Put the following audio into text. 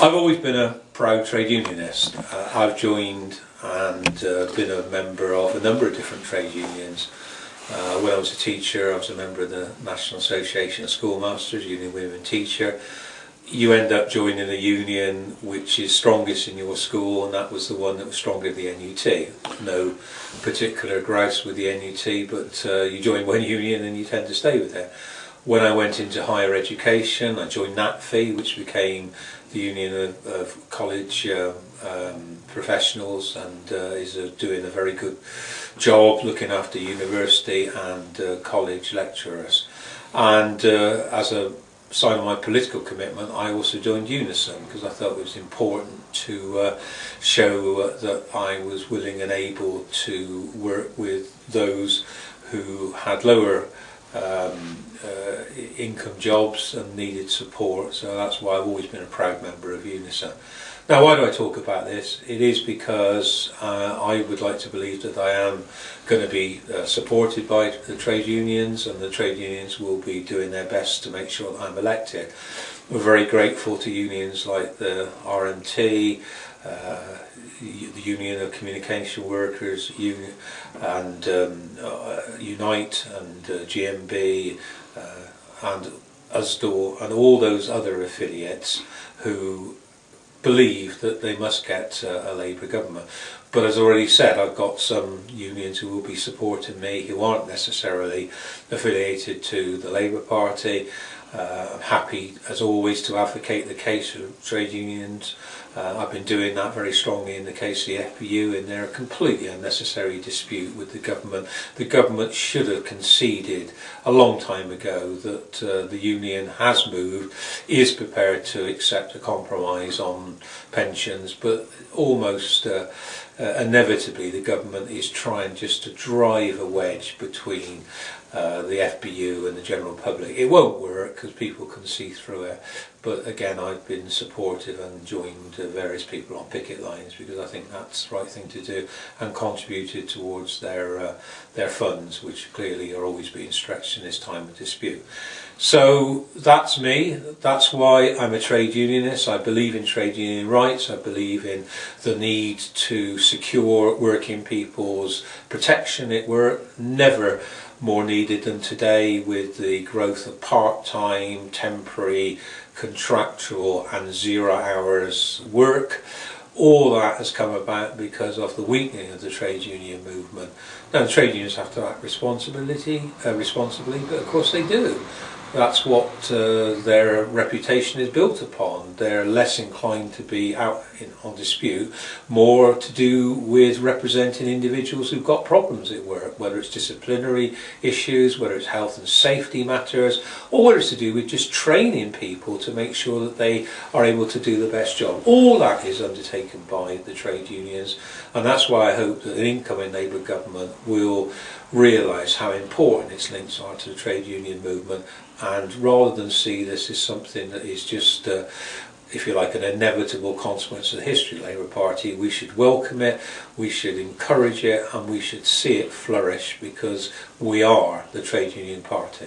I've always been a proud trade unionist. I've joined and been a member of a number of different trade unions. When I was a teacher, I was a member of the National Association of Schoolmasters, Union Women Teacher. You end up joining a union which is strongest in your school, and that was the one that was stronger, the NUT. No particular grouse with the NUT, but you join one union and you tend to stay with it. When I went into higher education, I joined NATFE, which became the Union of College Professionals, and is doing a very good job looking after university and college lecturers. And as a sign of my political commitment, I also joined Unison because I thought it was important to show that I was willing and able to work with those who had lower income jobs and needed support. So that's why I've always been a proud member of Unison. Now, why do I talk about this? It is because I would like to believe that I am going to be supported by the trade unions, and the trade unions will be doing their best to make sure that I'm elected. We're very grateful to unions like the RMT, the Union of Communication Workers, and Unite, and GMB, and USDOR, and all those other affiliates who believe that they must get a Labour government. But as I already said, I've got some unions who will be supporting me who aren't necessarily affiliated to the Labour Party. I'm happy, as always, to advocate the case of trade unions. I've been doing that very strongly in the case of the FBU in their completely unnecessary dispute with the government. The government should have conceded a long time ago that the union has moved, is prepared to accept a compromise on pensions, but almost inevitably the government is trying just to drive a wedge between the FBU and the general public. It won't work because people can see through it, but again, I've been supportive and joined various people on picket lines because I think that's the right thing to do, and contributed towards their funds, which clearly are always being stretched in this time of dispute. So that's me. That's why I'm a trade unionist. I believe in trade union rights. I believe in the need to secure working people's protection at work. Never more needed than today with the growth of part-time, temporary, contractual and 0 hours work. All that has come about because of the weakening of the trade union movement. Now, the trade unions have to act responsibly, but of course they do. That's what their reputation is built upon. They're less inclined to be out on dispute, more to do with representing individuals who've got problems at work, whether it's disciplinary issues, whether it's health and safety matters, or whether it's to do with just training people to make sure that they are able to do the best job. All that is undertaken by the trade unions, and that's why I hope that an incoming Labour government will realise how important its links are to the trade union movement, and rather than see this as something that is just if you like, an inevitable consequence of the history of the Labour Party, we should welcome it, we should encourage it, and we should see it flourish, because we are the trade union party.